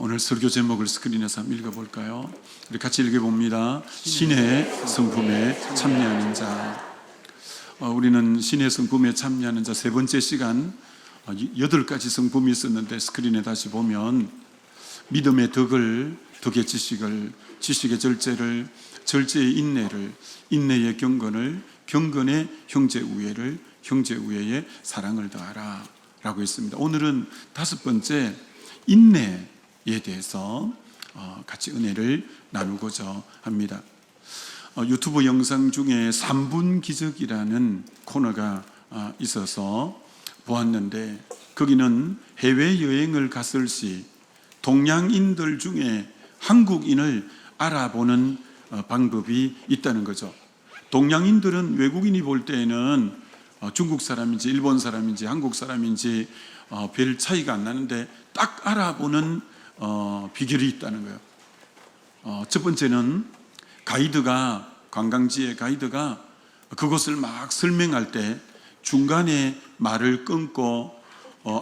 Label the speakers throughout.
Speaker 1: 오늘 설교 제목을 스크린에서 한번 읽어볼까요? 우리 같이 읽어봅니다. 신의 성품에 참여하는 자. 우리는 신의 성품에 참여하는 자 세 번째 시간 8가지 성품이 있었는데 스크린에 다시 보면 믿음의 덕을, 덕의 지식을, 지식의 절제를, 절제의 인내를, 인내의 경건을, 경건의 형제 우애를, 형제 우애의 사랑을 더하라 라고 했습니다. 오늘은 5번째 인내에 대해서 같이 은혜를 나누고자 합니다. 유튜브 영상 중에 3분 기적이라는 코너가 있어서 보았는데, 거기는 해외여행을 갔을 시 동양인들 중에 한국인을 알아보는 방법이 있다는 거죠. 동양인들은 외국인이 볼 때에는 중국 사람인지 일본 사람인지 한국 사람인지 별 차이가 안 나는데 딱 알아보는 비결이 있다는 거예요. 첫 번째는 관광지의 가이드가 그곳을 막 설명할 때 중간에 말을 끊고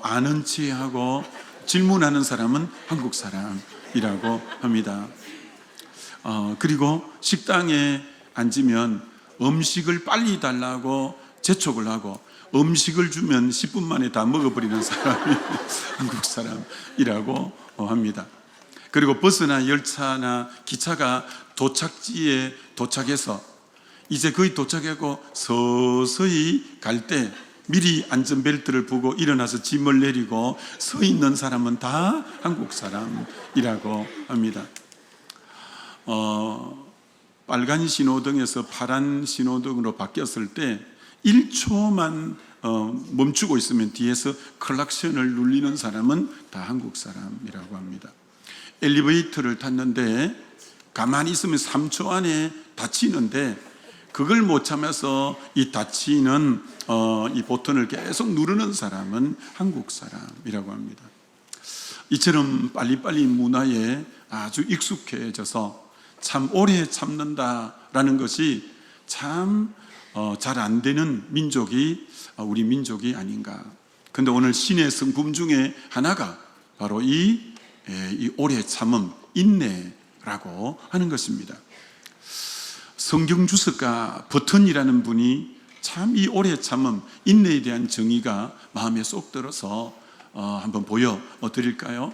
Speaker 1: 아는 체하고 질문하는 사람은 한국 사람이라고 합니다. 그리고 식당에 앉으면 음식을 빨리 달라고 재촉을 하고 음식을 주면 10분 만에 다 먹어버리는 사람이 한국 사람이라고 합니다. 그리고 버스나 열차나 기차가 도착지에 도착해서 이제 거의 도착하고 서서히 갈 때 미리 안전벨트를 부고 일어나서 짐을 내리고 서 있는 사람은 다 한국 사람이라고 합니다. 빨간 신호등에서 파란 신호등으로 바뀌었을 때 1초만 멈추고 있으면 뒤에서 클락션을 눌리는 사람은 다 한국 사람이라고 합니다. 엘리베이터를 탔는데 가만히 있으면 3초 안에 닫히는데 그걸 못 참아서 이 닫히는 이 버튼을 계속 누르는 사람은 한국 사람이라고 합니다. 이처럼 빨리빨리 문화에 아주 익숙해져서 참 오래 참는다라는 것이 참 잘 안 되는 민족이 우리 민족이 아닌가. 근데 오늘 신의 성품 중에 하나가 바로 이 오래 참음, 인내라고 하는 것입니다. 성경 주석가 버튼이라는 분이 참 이 오래 참음, 인내에 대한 정의가 마음에 쏙 들어서 한번 보여드릴까요?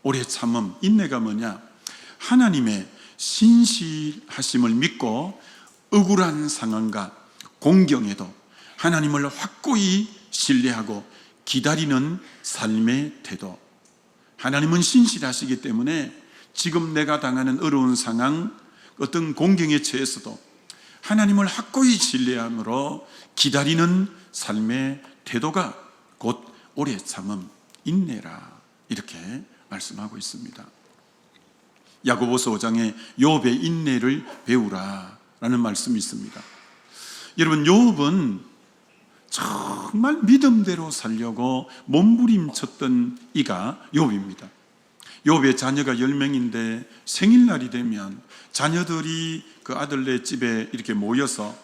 Speaker 1: 오래 참음, 인내가 뭐냐? 하나님의 신실하심을 믿고 억울한 상황과 공경에도 하나님을 확고히 신뢰하고 기다리는 삶의 태도. 하나님은 신실하시기 때문에 지금 내가 당하는 어려운 상황, 어떤 공경에 처해서도 하나님을 확고히 신뢰함으로 기다리는 삶의 태도가 곧 오래 참음, 인내라, 이렇게 말씀하고 있습니다. 야고보서 5장에 욥의 인내를 배우라 라는 말씀이 있습니다. 여러분, 욥은 정말 믿음대로 살려고 몸부림쳤던 이가 욥입니다. 욥의 자녀가 10명인데 생일날이 되면 자녀들이 그 아들네 집에 이렇게 모여서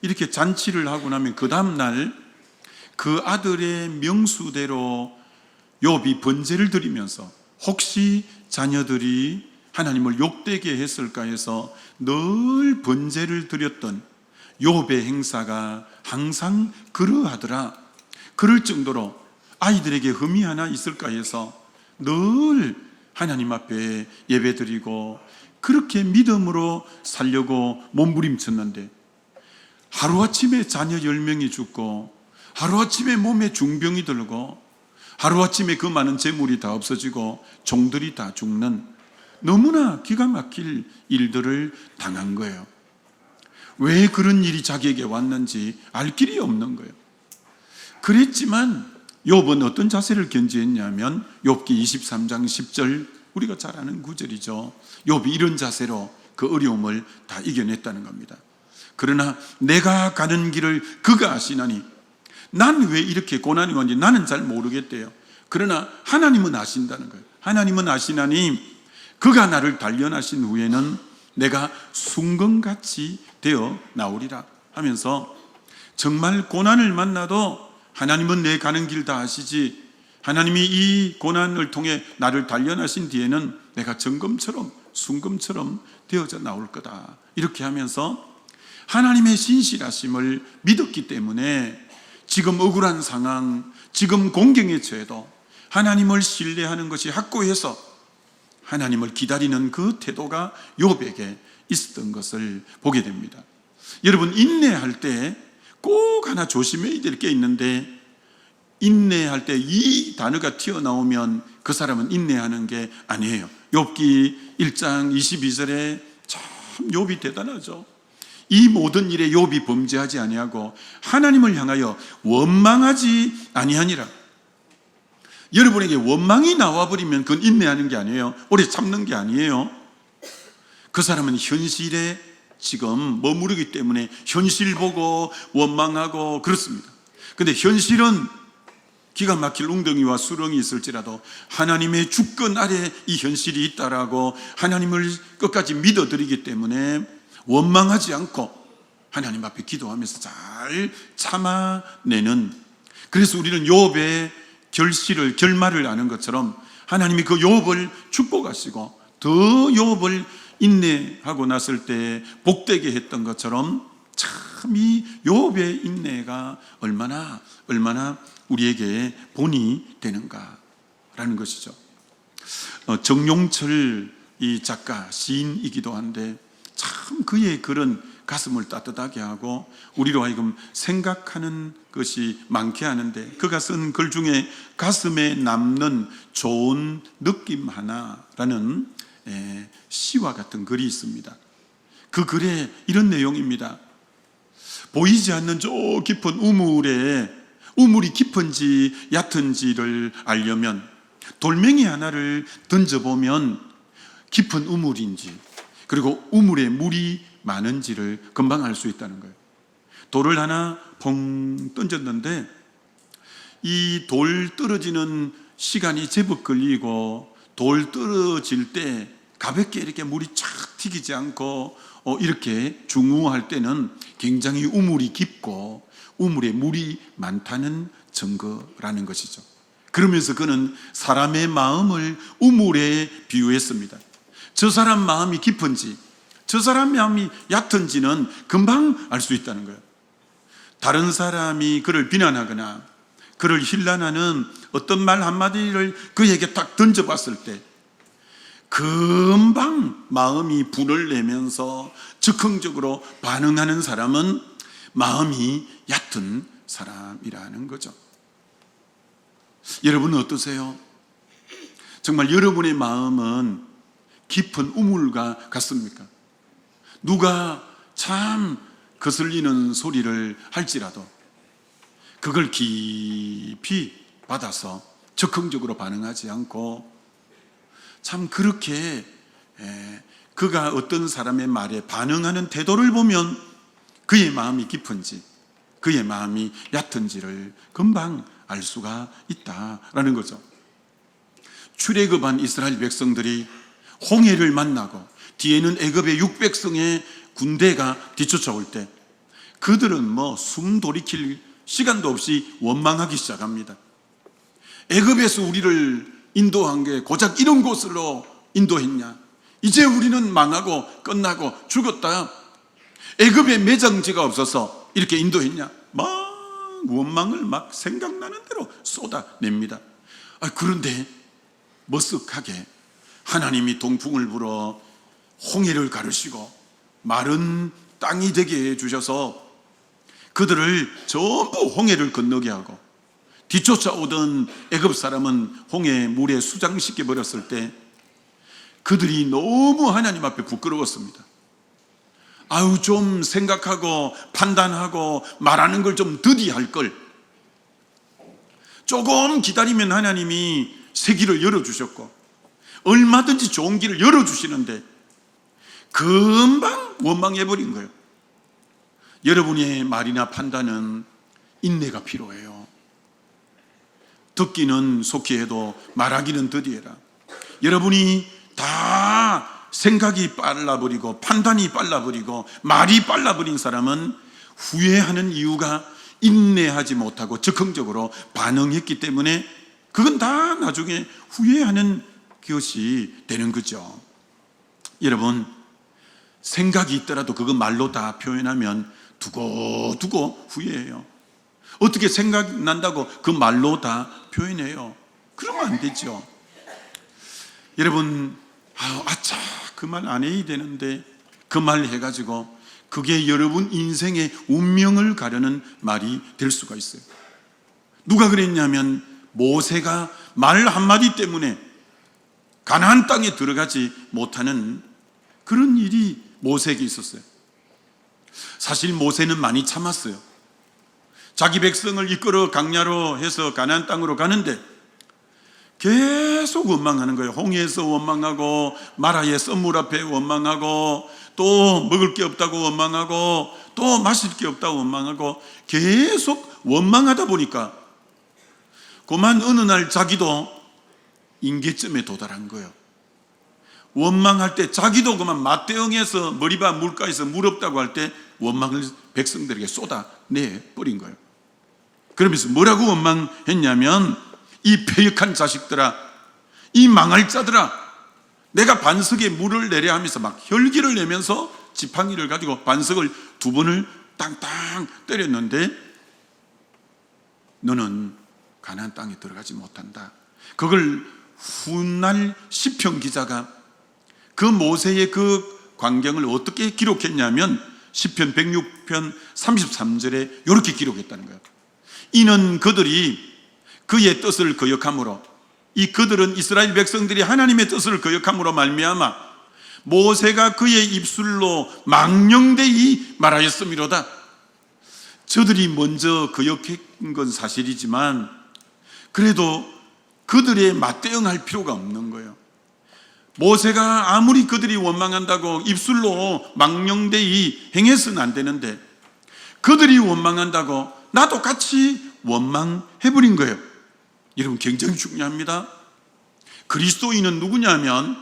Speaker 1: 이렇게 잔치를 하고 나면 그 다음날 그 아들의 명수대로 욥이 번제를 드리면서 혹시 자녀들이 하나님을 욕되게 했을까 해서 늘 번제를 드렸던 욥의 행사가 항상 그러하더라. 그럴 정도로 아이들에게 흠이 하나 있을까 해서 늘 하나님 앞에 예배드리고 그렇게 믿음으로 살려고 몸부림쳤는데 하루아침에 자녀 10명이 죽고 하루아침에 몸에 중병이 들고 하루아침에 그 많은 재물이 다 없어지고 종들이 다 죽는 너무나 기가 막힐 일들을 당한 거예요. 왜 그런 일이 자기에게 왔는지 알 길이 없는 거예요. 그랬지만 욥은 어떤 자세를 견지했냐면 욥기 23장 10절, 우리가 잘 아는 구절이죠. 욥이 이런 자세로 그 어려움을 다 이겨냈다는 겁니다. 그러나 내가 가는 길을 그가 아시나니, 난 왜 이렇게 고난이 왔는지 나는 잘 모르겠대요. 그러나 하나님은 아신다는 거예요. 하나님은 아시나니 그가 나를 단련하신 후에는 내가 순금같이 되어 나오리라 하면서 정말 고난을 만나도 하나님은 내 가는 길 다 아시지, 하나님이 이 고난을 통해 나를 단련하신 뒤에는 내가 정금처럼 순금처럼 되어져 나올 거다. 이렇게 하면서 하나님의 신실하심을 믿었기 때문에 지금 억울한 상황, 지금 공경에 처해도 하나님을 신뢰하는 것이 확고해서 하나님을 기다리는 그 태도가 욥에게 있었던 것을 보게 됩니다. 여러분, 인내할 때 꼭 하나 조심해야 될 게 있는데, 인내할 때 이 단어가 튀어나오면 그 사람은 인내하는 게 아니에요. 욥기 1장 22절에 참 욥이 대단하죠. 이 모든 일에 욥이 범죄하지 아니하고 하나님을 향하여 원망하지 아니하니라. 여러분에게 원망이 나와버리면 그건 인내하는 게 아니에요. 오래 참는 게 아니에요. 그 사람은 현실에 지금 머무르기 때문에 현실 보고 원망하고 그렇습니다. 근데 현실은 기가 막힐 웅덩이와 수렁이 있을지라도 하나님의 주권 아래 이 현실이 있다라고 하나님을 끝까지 믿어드리기 때문에 원망하지 않고 하나님 앞에 기도하면서 잘 참아내는, 그래서 우리는 욥의 결말을 아는 것처럼 하나님이 그 욥을 축복하시고 더 욥을 인내하고 났을 때 복되게 했던 것처럼 참 이 욥의 인내가 얼마나 우리에게 본이 되는가라는 것이죠. 정용철 이 작가 시인이기도 한데 참 그의 글은 가슴을 따뜻하게 하고 우리로 하여금 생각하는 것이 많게 하는데, 그가 쓴 글 중에 가슴에 남는 좋은 느낌 하나라는 시와 같은 글이 있습니다. 그 글에 이런 내용입니다. 보이지 않는 저 깊은 우물이 깊은지 얕은지를 알려면 돌멩이 하나를 던져보면 깊은 우물인지, 그리고 우물에 물이 많은지를 금방 알 수 있다는 거예요. 돌을 하나 펑 던졌는데 이 돌 떨어지는 시간이 제법 걸리고 돌 떨어질 때 가볍게 이렇게 물이 쫙 튀기지 않고 이렇게 중후할 때는 굉장히 우물이 깊고 우물에 물이 많다는 증거라는 것이죠. 그러면서 그는 사람의 마음을 우물에 비유했습니다. 저 사람 마음이 깊은지 저 사람 마음이 얕은지는 금방 알 수 있다는 거예요. 다른 사람이 그를 비난하거나 그를 힐난하는 어떤 말 한마디를 그에게 딱 던져봤을 때 금방 마음이 분을 내면서 즉흥적으로 반응하는 사람은 마음이 얕은 사람이라는 거죠. 여러분은 어떠세요? 정말 여러분의 마음은 깊은 우물과 같습니까? 누가 참 거슬리는 소리를 할지라도 그걸 깊이 받아서 적극적으로 반응하지 않고 참 그렇게 그가 어떤 사람의 말에 반응하는 태도를 보면 그의 마음이 깊은지 그의 마음이 얕은지를 금방 알 수가 있다라는 거죠. 출애굽한 이스라엘 백성들이 홍해를 만나고 뒤에는 애굽의 600성의 군대가 뒤쫓아올 때 그들은 숨 돌이킬 시간도 없이 원망하기 시작합니다. 애굽에서 우리를 인도한 게 고작 이런 곳으로 인도했냐? 이제 우리는 망하고 끝나고 죽었다. 애굽에 매장지가 없어서 이렇게 인도했냐? 막 원망을 막 생각나는 대로 쏟아냅니다. 그런데 머쓱하게 하나님이 동풍을 불어 홍해를 가르시고 마른 땅이 되게 해주셔서 그들을 전부 홍해를 건너게 하고 뒤쫓아오던 애굽 사람은 홍해 물에 수장시켜 버렸을 때 그들이 너무 하나님 앞에 부끄러웠습니다. 좀 생각하고 판단하고 말하는 걸 좀 더디할 걸. 조금 기다리면 하나님이 새 길을 열어주셨고 얼마든지 좋은 길을 열어주시는데 금방 원망해버린 거예요. 여러분의 말이나 판단은 인내가 필요해요. 듣기는 속히 해도 말하기는 더디해라. 여러분이 다 생각이 빨라버리고 판단이 빨라버리고 말이 빨라버린 사람은 후회하는 이유가 인내하지 못하고 즉흥적으로 반응했기 때문에 그건 다 나중에 후회하는 것이 되는 거죠. 여러분, 생각이 있더라도 그거 말로 다 표현하면 두고 후회해요. 어떻게 생각난다고 그 말로 다 표현해요? 그러면 안 되죠. 여러분, 아차, 그 말 안 해야 되는데 그 말 해가지고 그게 여러분 인생의 운명을 가르는 말이 될 수가 있어요. 누가 그랬냐면 모세가 말 한마디 때문에 가나안 땅에 들어가지 못하는 그런 일이 모세에게 있었어요. 사실 모세는 많이 참았어요. 자기 백성을 이끌어 강야로 해서 가나안 땅으로 가는데 계속 원망하는 거예요. 홍해에서 원망하고 마라의 썬물 앞에 원망하고 또 먹을 게 없다고 원망하고 또 마실 게 없다고 원망하고 계속 원망하다 보니까 그만 어느 날 자기도 임계점에 도달한 거예요. 원망할 때 자기도 그만 맞대응해서 머리바 물가에서 물 없다고 할 때 원망을 백성들에게 쏟아내 버린 거예요. 그러면서 뭐라고 원망했냐면 이 패역한 자식들아, 이 망할 자들아, 내가 반석에 물을 내려 하면서 막 혈기를 내면서 지팡이를 가지고 반석을 2번을 땅땅 때렸는데 너는 가나안 땅에 들어가지 못한다. 그걸 훗날 시편 기자가 그 모세의 그 광경을 어떻게 기록했냐면 시편 106편 33절에 이렇게 기록했다는 거예요. 이는 그들이 그의 뜻을 거역함으로, 이 그들은 이스라엘 백성들이 하나님의 뜻을 거역함으로 말미암아 모세가 그의 입술로 망령되이 말하였음이로다. 저들이 먼저 거역한 건 사실이지만 그래도 그들의 맞대응할 필요가 없는 거예요. 모세가 아무리 그들이 원망한다고 입술로 망령되이 행해서는 안 되는데 그들이 원망한다고 나도 같이 원망해버린 거예요. 여러분, 굉장히 중요합니다. 그리스도인은 누구냐면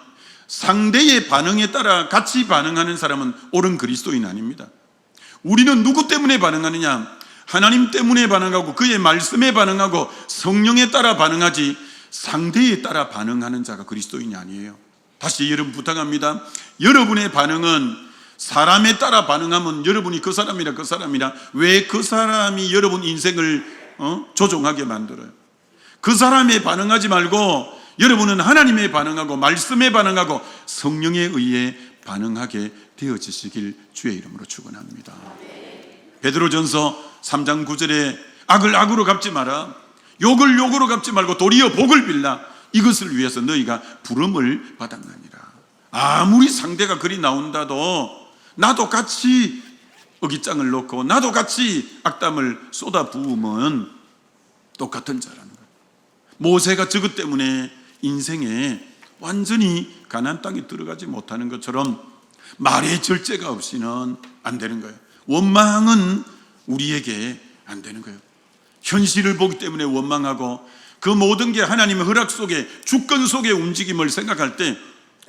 Speaker 1: 상대의 반응에 따라 같이 반응하는 사람은 옳은 그리스도인 아닙니다. 우리는 누구 때문에 반응하느냐? 하나님 때문에 반응하고 그의 말씀에 반응하고 성령에 따라 반응하지 상대에 따라 반응하는 자가 그리스도인이 아니에요. 다시 여러분 부탁합니다. 여러분의 반응은 사람에 따라 반응하면 여러분이 그 사람이라 왜 그 사람이 여러분 인생을 조종하게 만들어요? 그 사람에 반응하지 말고 여러분은 하나님에 반응하고 말씀에 반응하고 성령에 의해 반응하게 되어지시길 주의 이름으로 축원합니다. 베드로전서 3장 9절에 악을 악으로 갚지 마라, 욕을 욕으로 갚지 말고 도리어 복을 빌라. 이것을 위해서 너희가 부름을 받았느니라. 아무리 상대가 그리 나온다도 나도 같이 어깃장을 놓고 나도 같이 악담을 쏟아 부으면 똑같은 자라는 거예요. 모세가 저것 때문에 인생에 완전히 가나안 땅에 들어가지 못하는 것처럼 말의 절제가 없이는 안 되는 거예요. 원망은 우리에게 안 되는 거예요. 현실을 보기 때문에 원망하고 그 모든 게 하나님의 허락 속에 주권 속의 움직임을 생각할 때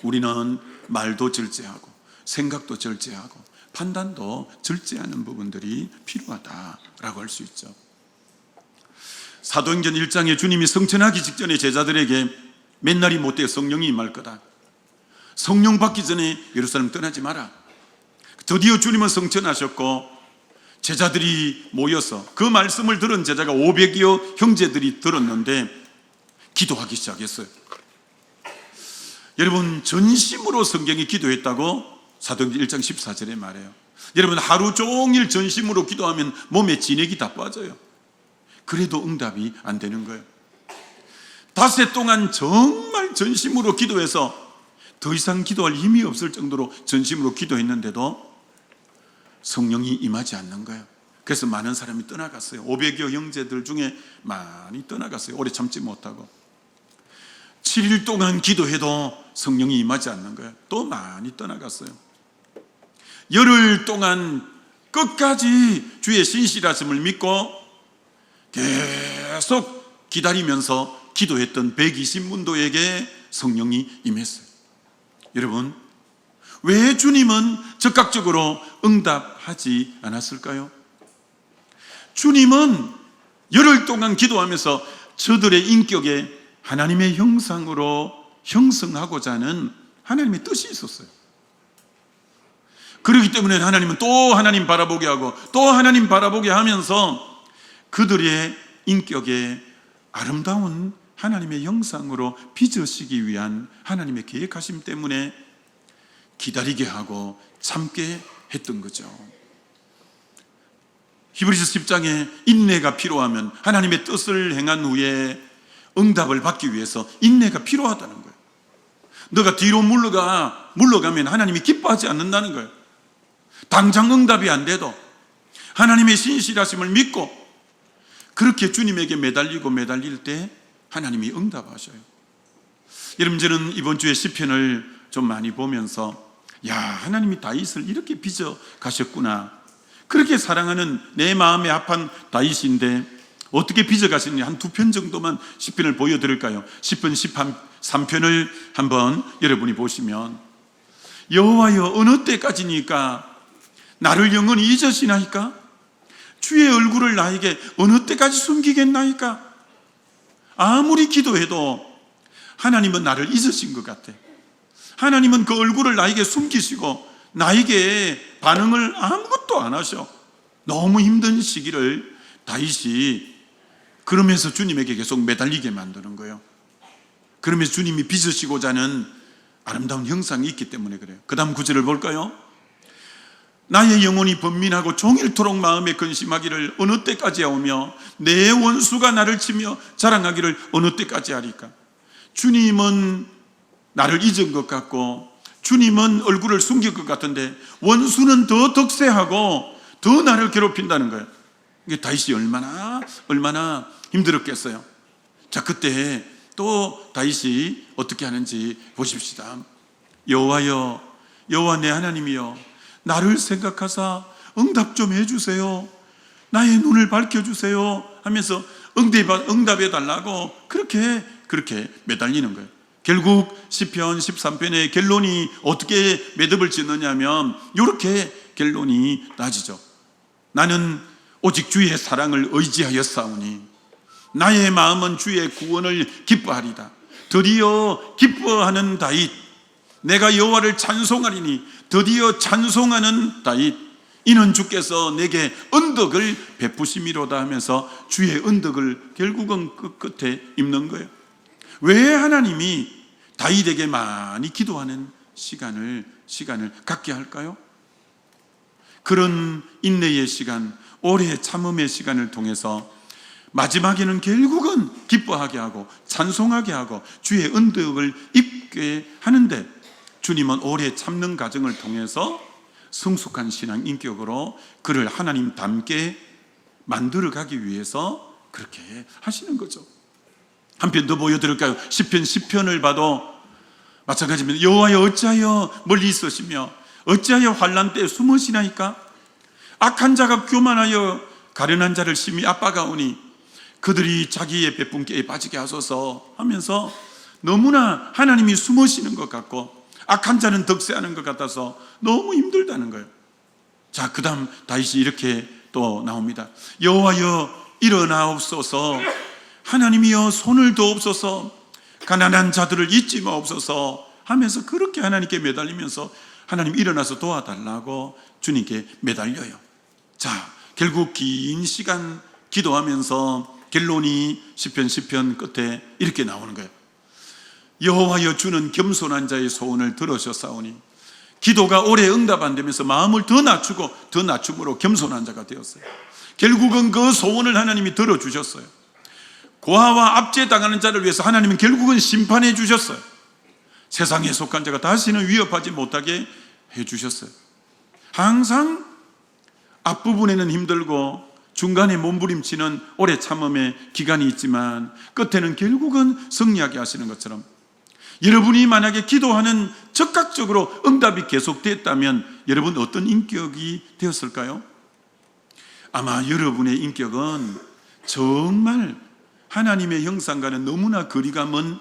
Speaker 1: 우리는 말도 절제하고 생각도 절제하고 판단도 절제하는 부분들이 필요하다라고 할 수 있죠. 사도행전 1장에 주님이 성천하기 직전에 제자들에게 맨날이 못되어 성령이 임할 거다. 성령 받기 전에 예루살렘 떠나지 마라. 드디어 주님은 성천하셨고 제자들이 모여서 그 말씀을 들은 제자가 500여 형제들이 들었는데 기도하기 시작했어요. 여러분, 전심으로 성경이 기도했다고 사도행전 1장 14절에 말해요. 여러분, 하루 종일 전심으로 기도하면 몸에 진액이 다 빠져요. 그래도 응답이 안 되는 거예요. 닷새 동안 정말 전심으로 기도해서 더 이상 기도할 힘이 없을 정도로 전심으로 기도했는데도 성령이 임하지 않는 거예요. 그래서 많은 사람이 떠나갔어요. 500여 형제들 중에 많이 떠나갔어요. 오래 참지 못하고 7일 동안 기도해도 성령이 임하지 않는 거예요. 또 많이 떠나갔어요. 열흘 동안 끝까지 주의 신실하심을 믿고 계속 기다리면서 기도했던 120문도에게 성령이 임했어요. 여러분, 왜 주님은 즉각적으로 응답하지 않았을까요? 주님은 열흘 동안 기도하면서 저들의 인격에 하나님의 형상으로 형성하고자 하는 하나님의 뜻이 있었어요. 그렇기 때문에 하나님은 또 하나님 바라보게 하고 또 하나님 바라보게 하면서 그들의 인격에 아름다운 하나님의 형상으로 빚으시기 위한 하나님의 계획하심 때문에 기다리게 하고 참게 했던 거죠. 히브리서 10장에 인내가 필요하면 하나님의 뜻을 행한 후에 응답을 받기 위해서 인내가 필요하다는 거예요. 너가 뒤로 물러가면 하나님이 기뻐하지 않는다는 거예요. 당장 응답이 안 돼도 하나님의 신실하심을 믿고 그렇게 주님에게 매달릴 때 하나님이 응답하셔요. 여러분, 저는 이번 주에 시편을 좀 많이 보면서 하나님이 다윗을 이렇게 빚어 가셨구나. 그렇게 사랑하는 내 마음에 합한 다윗인데 어떻게 빚어 가셨냐. 한 2편 정도만 시편을 보여드릴까요? 시편 13편을 한번 여러분이 보시면, 여호와여 어느 때까지니까 나를 영원히 잊으시나이까? 주의 얼굴을 나에게 어느 때까지 숨기겠나이까? 아무리 기도해도 하나님은 나를 잊으신 것 같아. 하나님은 그 얼굴을 나에게 숨기시고 나에게 반응을 아무것도 안 하셔. 너무 힘든 시기를 다윗이 그러면서 주님에게 계속 매달리게 만드는 거예요. 그러면서 주님이 빚으시고자 하는 아름다운 형상이 있기 때문에 그래요. 그 다음 구절을 볼까요? 나의 영혼이 번민하고 종일토록 마음에 근심하기를 어느 때까지 하오며 내 원수가 나를 치며 자랑하기를 어느 때까지 하리까? 주님은 나를 잊은 것 같고 주님은 얼굴을 숨길 것 같은데 원수는 더 덕세하고 더 나를 괴롭힌다는 거예요. 이게 다윗이 얼마나 힘들었겠어요. 자, 그때 또 다윗이 어떻게 하는지 보십시다. 여호와여, 여호와 내 하나님이여, 나를 생각하사 응답 좀 해주세요. 나의 눈을 밝혀주세요 하면서 응답해 달라고 그렇게 매달리는 거예요. 결국 시편 13편의 결론이 어떻게 매듭을 짓느냐면 이렇게 결론이 나지죠. 나는 오직 주의 사랑을 의지하여 싸우니 나의 마음은 주의 구원을 기뻐하리다. 드디어 기뻐하는 다윗, 내가 여호와를 찬송하리니 드디어 찬송하는 다윗, 이는 주께서 내게 언덕을 베푸심이로다 하면서 주의 언덕을 결국은 끝에 입는 거예요. 왜 하나님이 다윗에게 많이 기도하는 시간을 갖게 할까요? 그런 인내의 시간, 오래 참음의 시간을 통해서 마지막에는 결국은 기뻐하게 하고 찬송하게 하고 주의 언덕을 입게 하는데, 주님은 오래 참는 과정을 통해서 성숙한 신앙 인격으로 그를 하나님 닮게 만들어 가기 위해서 그렇게 하시는 거죠. 한 편 더 보여드릴까요? 시편 10편을 봐도 마찬가지입니다. 여호와여 어찌하여 멀리 있으시며 어찌하여 환난 때에 숨으시나이까? 악한 자가 교만하여 가련한 자를 심히 압박하오니 그들이 자기의 베푼 깨에 빠지게 하소서 하면서 너무나 하나님이 숨으시는 것 같고 악한 자는 덕세하는 것 같아서 너무 힘들다는 거예요. 자, 그 다음 다윗이 이렇게 또 나옵니다. 여호와여 일어나옵소서, 하나님이여 손을 도옵소서, 가난한 자들을 잊지 마옵소서 하면서 그렇게 하나님께 매달리면서 하나님 일어나서 도와달라고 주님께 매달려요. 자, 결국 긴 시간 기도하면서 결론이 시편 10편 끝에 이렇게 나오는 거예요. 여호와여 주는 겸손한 자의 소원을 들으셨사오니, 기도가 오래 응답 안 되면서 마음을 더 낮춤으로 겸손한 자가 되었어요. 결국은 그 소원을 하나님이 들어주셨어요. 고아와 압제당하는 자를 위해서 하나님은 결국은 심판해 주셨어요. 세상에 속한 자가 다시는 위협하지 못하게 해주셨어요. 항상 앞부분에는 힘들고 중간에 몸부림치는 오래 참음의 기간이 있지만 끝에는 결국은 승리하게 하시는 것처럼, 여러분이 만약에 기도하는 즉각적으로 응답이 계속됐다면 여러분 어떤 인격이 되었을까요? 아마 여러분의 인격은 정말 하나님의 형상과는 너무나 거리가 먼,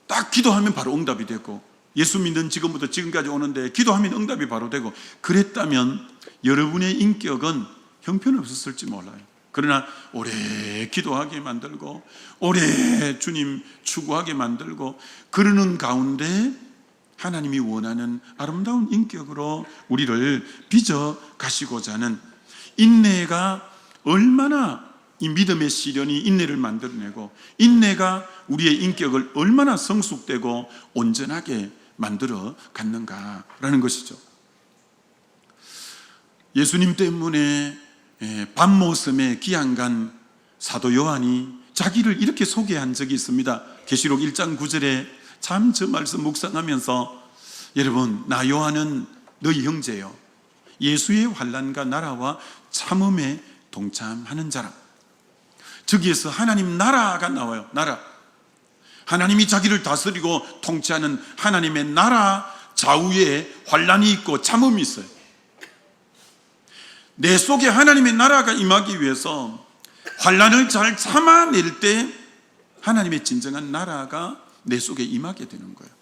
Speaker 1: 딱 기도하면 바로 응답이 되고, 예수 믿는 지금부터 지금까지 오는데 기도하면 응답이 바로 되고, 그랬다면 여러분의 인격은 형편없었을지 몰라요. 그러나 오래 기도하게 만들고 오래 주님 추구하게 만들고 그러는 가운데 하나님이 원하는 아름다운 인격으로 우리를 빚어 가시고자 하는 인내가 얼마나 이 믿음의 시련이 인내를 만들어내고 인내가 우리의 인격을 얼마나 성숙되고 온전하게 만들어 갔는가라는 것이죠. 예수님 때문에 밤모섬에 기양간 사도 요한이 자기를 이렇게 소개한 적이 있습니다. 계시록 1장 9절에 참 저 말씀 묵상하면서 여러분, 나 요한은 너희 형제요 예수의 환난과 나라와 참음에 동참하는 자라. 저기에서 하나님 나라가 나와요. 나라. 하나님이 자기를 다스리고 통치하는 하나님의 나라 좌우에 환난이 있고 참음이 있어요. 내 속에 하나님의 나라가 임하기 위해서 환난을 잘 참아낼 때 하나님의 진정한 나라가 내 속에 임하게 되는 거예요.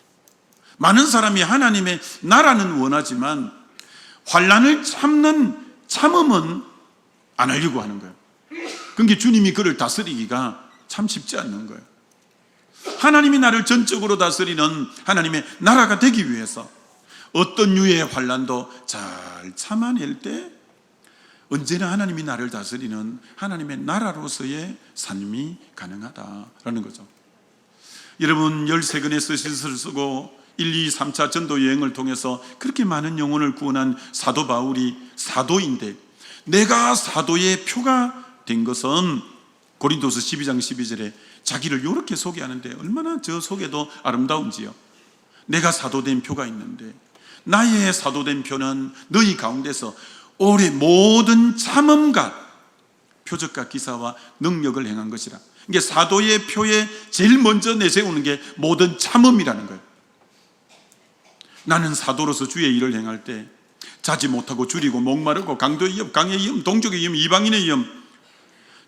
Speaker 1: 많은 사람이 하나님의 나라는 원하지만 환난을 참는 참음은 안 하려고 하는 거예요. 그러니까 주님이 그를 다스리기가 참 쉽지 않는 거예요. 하나님이 나를 전적으로 다스리는 하나님의 나라가 되기 위해서 어떤 유의 환난도 잘 참아낼 때 언제나 하나님이 나를 다스리는 하나님의 나라로서의 삶이 가능하다라는 거죠. 여러분, 13권의 서신서를 쓰고 1, 2, 3차 전도 여행을 통해서 그렇게 많은 영혼을 구원한 사도 바울이 사도인데 내가 사도의 표가 된 것은 고린도서 12장 12절에 자기를 이렇게 소개하는데 얼마나 저 소개도 아름다운지요. 내가 사도된 표가 있는데 나의 사도된 표는 너희 가운데서 올해 모든 참음과 표적과 기사와 능력을 행한 것이라. 이게 사도의 표에 제일 먼저 내세우는 게 모든 참음이라는 거예요. 나는 사도로서 주의 일을 행할 때 자지 못하고 줄이고 목마르고 강도의 위험, 강의 위험, 동족의 위험, 이방인의 위험,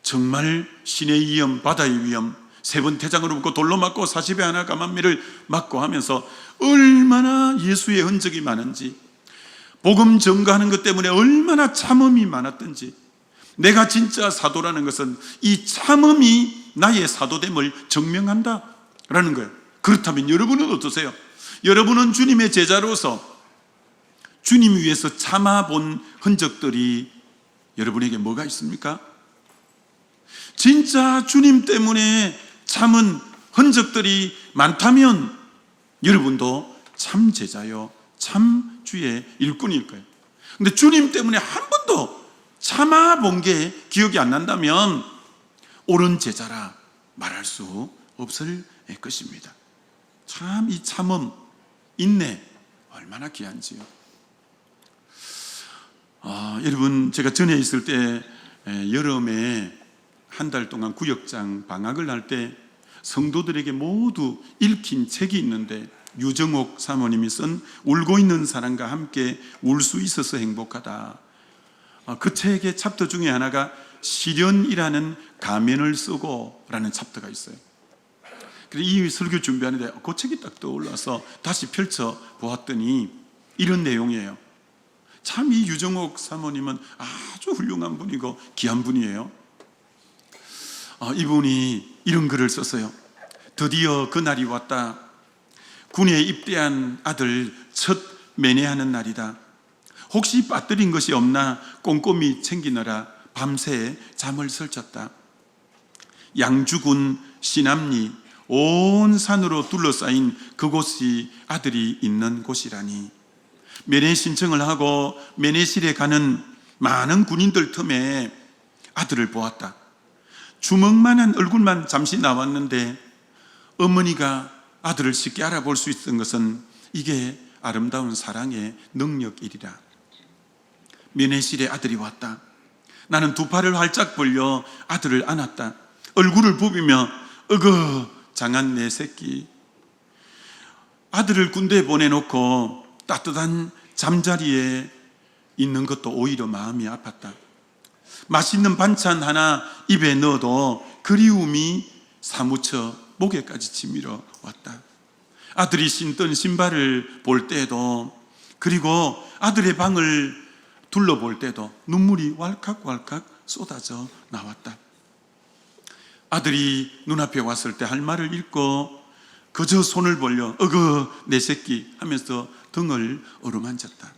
Speaker 1: 정말 신의 위험, 바다의 위험, 3번 태장으로 묶고 돌로 맞고 40에 하나 가만미를 맞고 하면서 얼마나 예수의 흔적이 많은지, 복음 전가하는 것 때문에 얼마나 참음이 많았던지, 내가 진짜 사도라는 것은 이 참음이 나의 사도됨을 증명한다라는 거예요. 그렇다면 여러분은 어떠세요? 여러분은 주님의 제자로서 주님 위해서 참아본 흔적들이 여러분에게 뭐가 있습니까? 진짜 주님 때문에 참은 흔적들이 많다면 여러분도 참 제자요, 참 주의 일꾼일 거예요. 근데 주님 때문에 한 번도 참아본 게 기억이 안 난다면 옳은 제자라 말할 수 없을 것입니다. 참 이 참음, 인내 얼마나 귀한지요. 여러분, 제가 전에 있을 때 여름에 한 달 동안 구역장 방학을 할 때 성도들에게 모두 읽힌 책이 있는데 유정옥 사모님이 쓴 울고 있는 사람과 함께 울 수 있어서 행복하다. 그 책의 챕터 중에 하나가 시련이라는 가면을 쓰고 라는 챕터가 있어요. 그래서 이 설교 준비하는데 그 책이 딱 떠올라서 다시 펼쳐 보았더니 이런 내용이에요. 참 이 유정옥 사모님은 아주 훌륭한 분이고 귀한 분이에요. 이분이 이런 글을 썼어요. 드디어 그날이 왔다. 군에 입대한 아들 첫 면회하는 날이다. 혹시 빠뜨린 것이 없나 꼼꼼히 챙기느라 밤새 잠을 설쳤다. 양주군 시남리 온 산으로 둘러싸인 그곳이 아들이 있는 곳이라니. 면회 신청을 하고 면회실에 가는 많은 군인들 틈에 아들을 보았다. 주먹만한 얼굴만 잠시 나왔는데 어머니가 아들을 쉽게 알아볼 수 있던 것은 이게 아름다운 사랑의 능력이리라. 면회실에 아들이 왔다. 나는 두 팔을 활짝 벌려 아들을 안았다. 얼굴을 부비며 어거 장한 내 새끼. 아들을 군대에 보내놓고 따뜻한 잠자리에 있는 것도 오히려 마음이 아팠다. 맛있는 반찬 하나 입에 넣어도 그리움이 사무쳐 목에까지 치밀어 왔다. 아들이 신던 신발을 볼 때도, 그리고 아들의 방을 둘러볼 때도 눈물이 왈칵왈칵 쏟아져 나왔다. 아들이 눈앞에 왔을 때 할 말을 읽고 그저 손을 벌려 어거 내 새끼 하면서 등을 어루만졌다.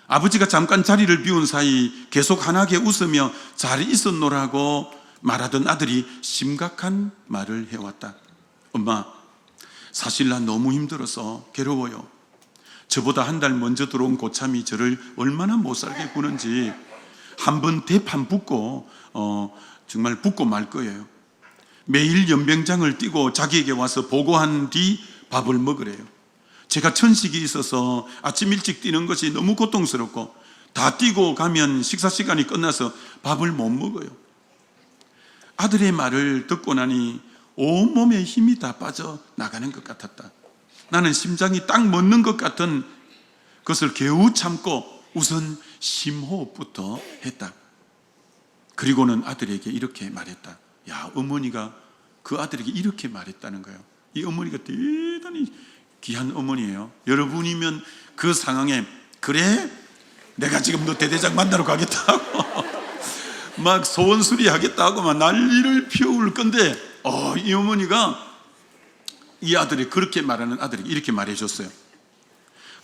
Speaker 1: 아버지가 잠깐 자리를 비운 사이 계속 환하게 웃으며 잘 있었노라고 말하던 아들이 심각한 말을 해왔다. 엄마, 사실 난 너무 힘들어서 괴로워요. 저보다 한 달 먼저 들어온 고참이 저를 얼마나 못살게 구는지 한번 대판 붙고 정말 붙고 말 거예요. 매일 연병장을 뛰고 자기에게 와서 보고한 뒤 밥을 먹으래요. 제가 천식이 있어서 아침 일찍 뛰는 것이 너무 고통스럽고 다 뛰고 가면 식사 시간이 끝나서 밥을 못 먹어요. 아들의 말을 듣고 나니 온몸에 힘이 다 빠져나가는 것 같았다. 나는 심장이 딱 멎는 것 같은 것을 겨우 참고 우선 심호흡부터 했다. 그리고는 아들에게 이렇게 말했다. 야, 어머니가 그 아들에게 이렇게 말했다는 거예요. 이 어머니가 대단히 귀한 어머니예요. 여러분이면 그 상황에 그래? 내가 지금 너 대대장 만나러 가겠다고 막 소원수리 하겠다고 막 난리를 피울 건데 이 어머니가 이 아들이 그렇게 말하는 아들에게 이렇게 말해줬어요.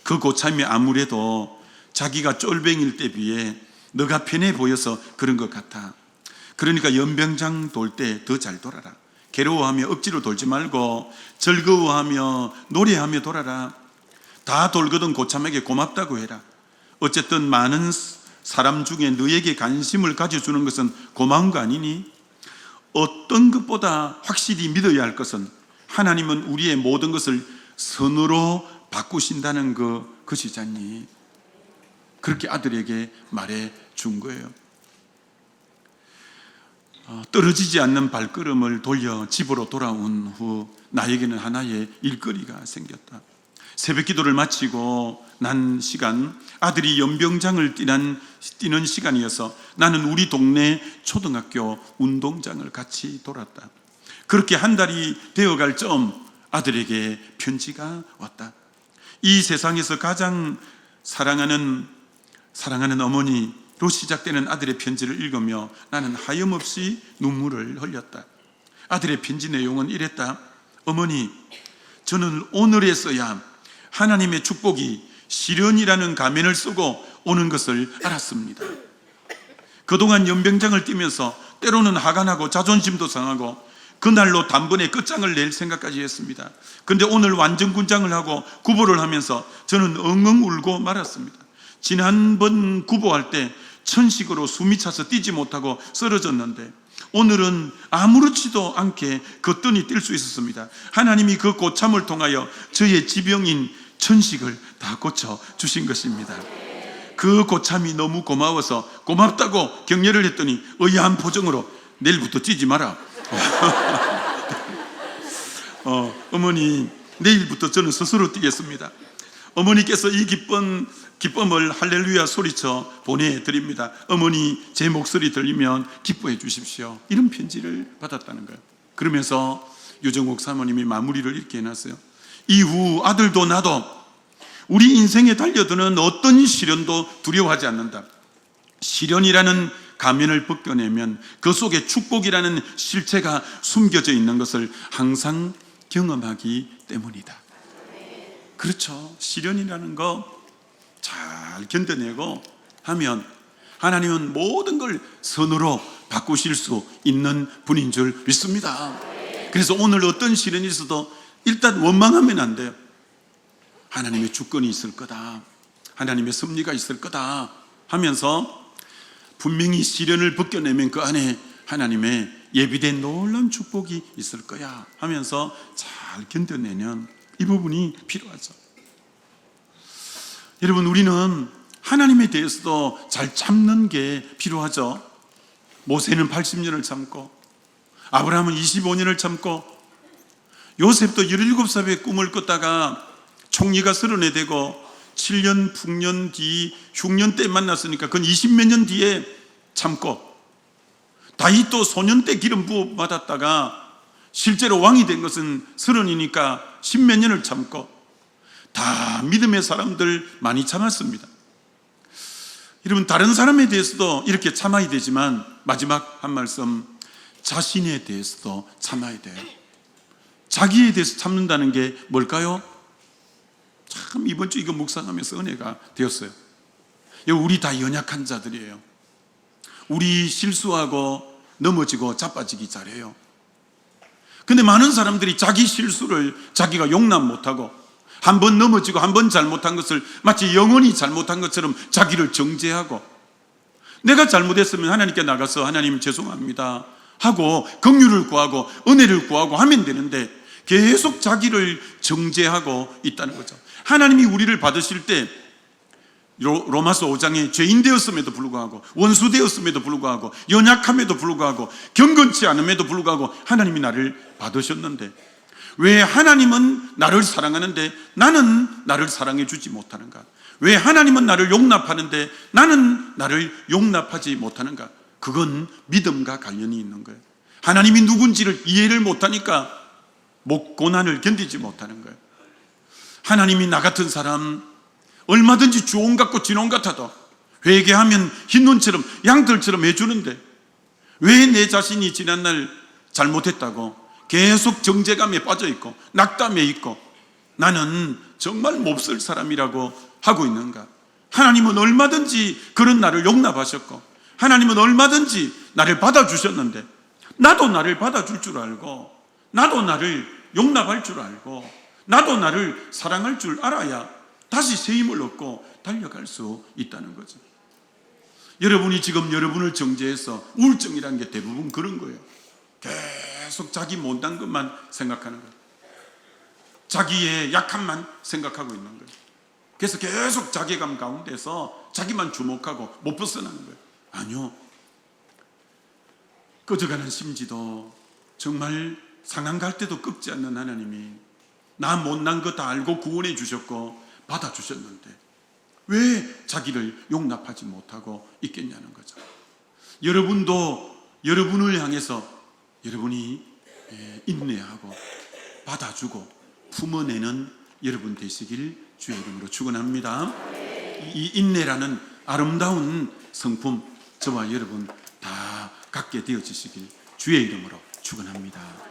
Speaker 1: 그 고참이 아무래도 자기가 쫄병일 때 비해 너가 편해 보여서 그런 것 같아. 그러니까 연병장 돌 때 더 잘 돌아라. 괴로워하며 억지로 돌지 말고 즐거워하며 노래하며 돌아라. 다 돌거든 고참에게 고맙다고 해라. 어쨌든 많은 사람 중에 너에게 관심을 가져주는 것은 고마운 거 아니니? 어떤 것보다 확실히 믿어야 할 것은 하나님은 우리의 모든 것을 선으로 바꾸신다는 것이잖니. 그렇게 아들에게 말해 준 거예요. 떨어지지 않는 발걸음을 돌려 집으로 돌아온 후 나에게는 하나의 일거리가 생겼다. 새벽 기도를 마치고 난 시간, 아들이 연병장을 뛰는 시간이어서 나는 우리 동네 초등학교 운동장을 같이 돌았다. 그렇게 한 달이 되어갈 즈음 아들에게 편지가 왔다. 이 세상에서 가장 사랑하는 어머니로 시작되는 아들의 편지를 읽으며 나는 하염없이 눈물을 흘렸다. 아들의 편지 내용은 이랬다. 어머니, 저는 오늘에서야 하나님의 축복이 시련이라는 가면을 쓰고 오는 것을 알았습니다. 그동안 연병장을 뛰면서 때로는 화가 나고 자존심도 상하고 그날로 단번에 끝장을 낼 생각까지 했습니다. 그런데 오늘 완전군장을 하고 구보를 하면서 저는 엉엉 울고 말았습니다. 지난번 구보할 때 천식으로 숨이 차서 뛰지 못하고 쓰러졌는데 오늘은 아무렇지도 않게 거뜬히 뛸 수 있었습니다. 하나님이 그 고참을 통하여 저의 지병인 천식을 다 고쳐주신 것입니다. 그 고참이 너무 고마워서 고맙다고 격려를 했더니 의아한 표정으로 내일부터 뛰지 마라. 어머니, 내일부터 저는 스스로 뛰겠습니다. 어머니께서 이 기쁨을 할렐루야 소리쳐 보내드립니다. 어머니, 제 목소리 들리면 기뻐해 주십시오. 이런 편지를 받았다는 거예요. 그러면서 유정옥 사모님이 마무리를 이렇게 해놨어요. 이후 아들도 나도 우리 인생에 달려드는 어떤 시련도 두려워하지 않는다. 시련이라는 가면을 벗겨내면 그 속에 축복이라는 실체가 숨겨져 있는 것을 항상 경험하기 때문이다. 그렇죠. 시련이라는 거 잘 견뎌내고 하면 하나님은 모든 걸 선으로 바꾸실 수 있는 분인 줄 믿습니다. 그래서 오늘 어떤 시련이 있어도 일단 원망하면 안 돼요. 하나님의 주권이 있을 거다, 하나님의 섭리가 있을 거다 하면서 분명히 시련을 벗겨내면 그 안에 하나님의 예비된 놀라운 축복이 있을 거야 하면서 잘 견뎌내는 이 부분이 필요하죠. 여러분, 우리는 하나님에 대해서도 잘 참는 게 필요하죠. 모세는 80년을 참고 아브라함은 25년을 참고 요셉도 17살에 꿈을 꿨다가 총리가 30에 되고 7년 풍년 뒤 흉년 때 만났으니까 그건 20몇 년 뒤에 참고, 다윗도 소년 때 기름 부어 받았다가 실제로 왕이 된 것은 30이니까 10몇 년을 참고, 다 믿음의 사람들 많이 참았습니다. 여러분, 다른 사람에 대해서도 이렇게 참아야 되지만 마지막 한 말씀, 자신에 대해서도 참아야 돼요. 자기에 대해서 참는다는 게 뭘까요? 참 이번 주 이거 묵상하면서 은혜가 되었어요. 우리 다 연약한 자들이에요. 우리 실수하고 넘어지고 자빠지기 잘해요. 근데 많은 사람들이 자기 실수를 자기가 용납 못하고 한 번 넘어지고 한 번 잘못한 것을 마치 영원히 잘못한 것처럼 자기를 정죄하고, 내가 잘못했으면 하나님께 나가서 하나님 죄송합니다 하고 긍휼을 구하고 은혜를 구하고 하면 되는데 계속 자기를 정죄하고 있다는 거죠. 하나님이 우리를 받으실 때 로마서 5장에 죄인 되었음에도 불구하고 원수 되었음에도 불구하고 연약함에도 불구하고 경건치 않음에도 불구하고 하나님이 나를 받으셨는데, 왜 하나님은 나를 사랑하는데 나는 나를 사랑해 주지 못하는가? 왜 하나님은 나를 용납하는데 나는 나를 용납하지 못하는가? 그건 믿음과 관련이 있는 거예요. 하나님이 누군지를 이해를 못하니까 고난을 견디지 못하는 거예요. 하나님이 나 같은 사람 얼마든지 주홍 같고 진홍 같아도 회개하면 흰눈처럼 양털처럼 해주는데, 왜 내 자신이 지난날 잘못했다고 계속 정죄감에 빠져있고 낙담에 있고 나는 정말 몹쓸 사람이라고 하고 있는가? 하나님은 얼마든지 그런 나를 용납하셨고 하나님은 얼마든지 나를 받아주셨는데, 나도 나를 받아줄 줄 알고 나도 나를 용납할 줄 알고 나도 나를 사랑할 줄 알아야 다시 새 힘을 얻고 달려갈 수 있다는 거죠. 여러분이 지금 여러분을 정죄해서 우울증이라는 게 대부분 그런 거예요. 계속 자기 못난 것만 생각하는 거예요. 자기의 약함만 생각하고 있는 거예요. 그래서 계속 자괴감 가운데서 자기만 주목하고 못 벗어나는 거예요. 아니요, 꺼져가는 심지도 정말 상한 갈 때도 꺾지 않는 하나님이 나 못난 거 다 알고 구원해 주셨고 받아주셨는데 왜 자기를 용납하지 못하고 있겠냐는 거죠. 여러분도 여러분을 향해서 여러분이 인내하고 받아주고 품어내는 여러분 되시길 주의 이름으로 축원합니다. 이 인내라는 아름다운 성품 저와 여러분 다 갖게 되어지시길 주의 이름으로 축원합니다.